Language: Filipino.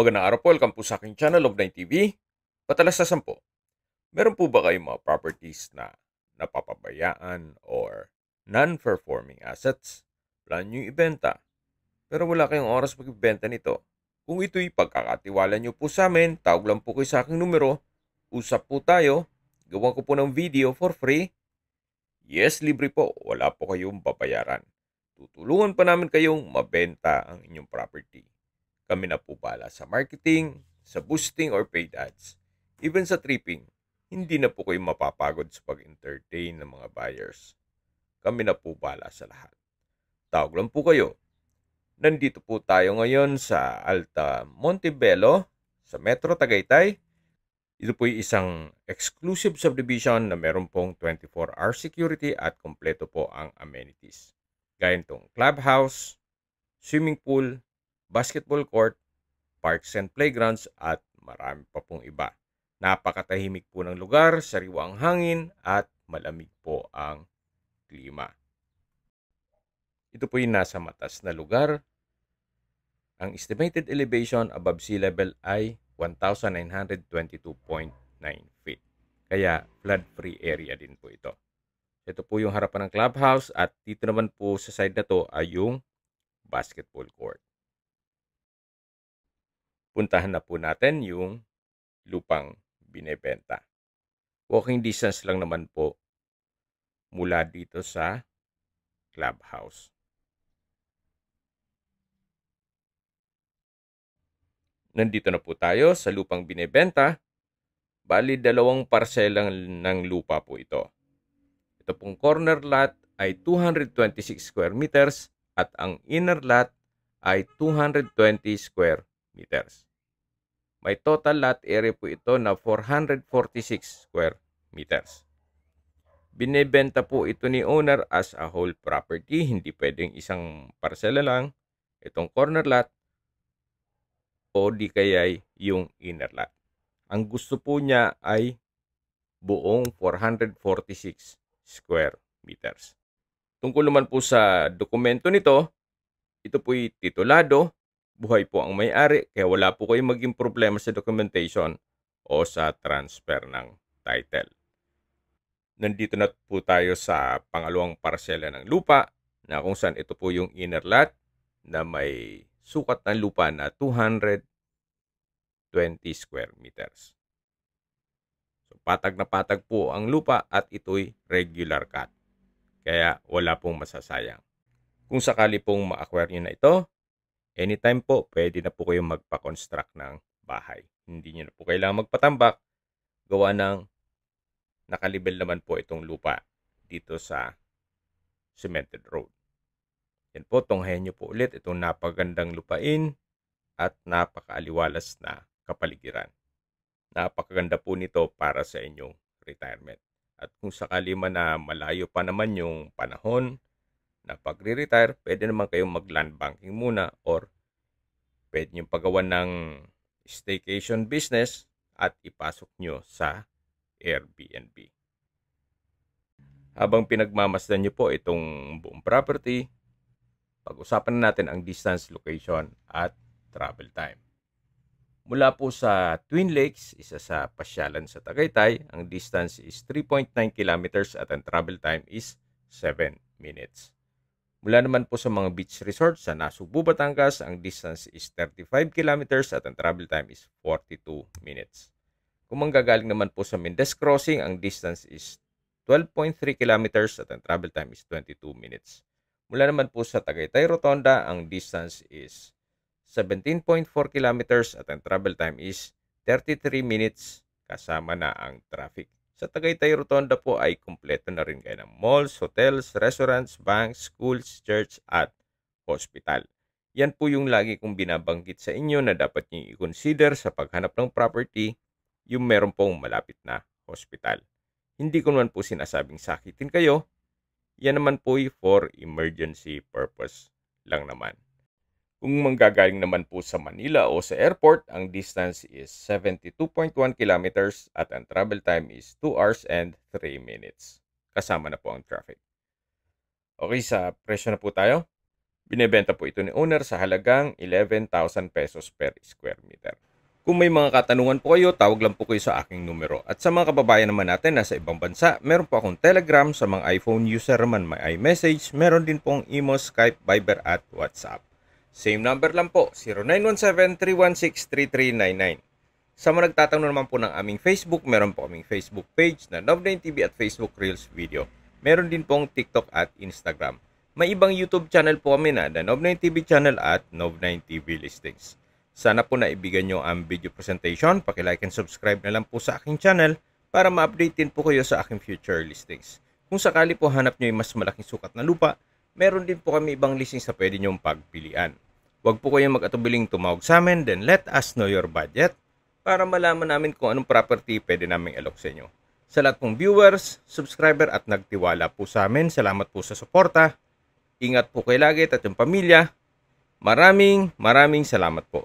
Magandang araw po, welcome po sa aking channel of 9TV. Patalastasan po, meron po ba kayong mga properties na napapabayaan or non-performing assets? Plan nyo ibenta, pero wala kayong oras magbibenta nito. Kung ito'y pagkakatiwala nyo po sa amin, tawag lang po kayo sa aking numero, usap po tayo, gawan ko po ng video for free. Yes, libre po, wala po kayong babayaran. Tutulungan pa namin kayong mabenta ang inyong property. Kami na po bahala sa marketing, sa boosting or paid ads. Even sa tripping, hindi na po kayo mapapagod sa pag-entertain ng mga buyers. Kami na po bahala sa lahat. Tawag lang po kayo. Nandito po tayo ngayon sa Alta Montebello, sa Metro Tagaytay. Ito po isang exclusive subdivision na meron pong 24-hour security at kompleto po ang amenities. Gaya nitong clubhouse, swimming pool, basketball court, parks and playgrounds at marami pa pong iba. Napakatahimik po ng lugar, sariwa ang hangin at malamig po ang klima. Ito po yung nasa matas na lugar. Ang estimated elevation above sea level ay 1,922.9 feet. Kaya flood-free area din po ito. Ito po yung harapan ng clubhouse at dito naman po sa side na to ay yung basketball court. Puntahan na po natin yung lupang binebenta. Walking distance lang naman po mula dito sa clubhouse. Nandito na po tayo sa lupang binebenta. Bali, dalawang parselang ng lupa po ito. Ito pong corner lot ay 226 square meters at ang inner lot ay 220 square meters. May total lot area po ito na 446 square meters. Binebenta po ito ni owner as a whole property. Hindi pwedeng isang parsela lang, itong corner lot, o di kaya yung inner lot. Ang gusto po niya ay buong 446 square meters. Tungkol naman po sa dokumento nito, ito po'y titulado, buhay po ang may-ari, kaya wala po kayong maging problema sa documentation o sa transfer ng title. Nandito na po tayo sa pangalawang parsela ng lupa na kung saan ito po yung inner lot na may sukat ng lupa na 220 square meters. So, patag na patag po ang lupa at ito'y regular cut. Kaya wala pong masasayang. Kung sakali pong ma-acquire nyo na ito, anytime po, pwede na po kayong magpa-construct ng bahay. Hindi nyo na po kailangan magpatambak. Gawa ng nakalibel naman po itong lupa dito sa cemented road. Yan po, tunghayan nyo po ulit itong napagandang lupain at napakaaliwalas na kapaligiran. Napakaganda po nito para sa inyong retirement. At kung sakali man na malayo pa naman yung panahon na pagre-retire, pwede naman kayong mag-land banking muna or pwede nyo pagawan ng staycation business at ipasok nyo sa Airbnb. Habang pinagmamasdan nyo po itong buong property, pag-usapan na natin ang distance, location at travel time. Mula po sa Twin Lakes, isa sa pasyalan sa Tagaytay, ang distance is 3.9 kilometers at ang travel time is 7 minutes. Mula naman po sa mga beach resorts sa Nasugbu, Batangas, ang distance is 35 kilometers at ang travel time is 42 minutes. Kung manggagaling naman po sa Mendez Crossing, ang distance is 12.3 kilometers at ang travel time is 22 minutes. Mula naman po sa Tagaytay Rotonda, ang distance is 17.4 kilometers at ang travel time is 33 minutes kasama na ang traffic. Sa Tagaytay Rotonda po ay kumpleto na rin kayo ng malls, hotels, restaurants, banks, schools, church at hospital. Yan po yung lagi kong binabanggit sa inyo na dapat niyo i-consider sa paghanap ng property, yung meron pong malapit na hospital. Hindi ko naman po sinasabing sakitin kayo. Yan naman po for emergency purpose lang naman. Kung manggagaling naman po sa Manila o sa airport, ang distance is 72.1 kilometers at ang travel time is 2 hours and 3 minutes. Kasama na po ang traffic. Okay, sa presyo na po tayo. Binebenta po ito ni owner sa halagang 11,000 pesos per square meter. Kung may mga katanungan po kayo, tawag lang po kayo sa aking numero. At sa mga kababayan naman natin nasa ibang bansa, meron po akong Telegram. Sa mga iPhone user naman may iMessage. Meron din pong Imo, Skype, Viber at WhatsApp. Same number lang po, 0917-316-3399. Sa mga nagtatanong naman po ng aming Facebook, meron po kaming Facebook page na Nov9TV at Facebook Reels Video. Meron din pong TikTok at Instagram. May ibang YouTube channel po kami na The Nov9TV channel at Nov9TV Listings. Sana po naibigan nyo ang video presentation. Paki-like and subscribe na lang po sa aking channel para ma-update din po kayo sa aking future listings. Kung sakali po hanap nyo yung mas malaking sukat na lupa, meron din po kami ibang listings na pwede nyong pagpilian. Huwag po kayong mag-atubiling tumawag sa amin, then let us know your budget para malaman namin kung anong property pwede naming alok sa inyo. Sa lahat pong viewers, subscriber at nagtiwala po sa amin, salamat po sa suporta. Ingat po kayo lagi at yung pamilya. Maraming salamat po.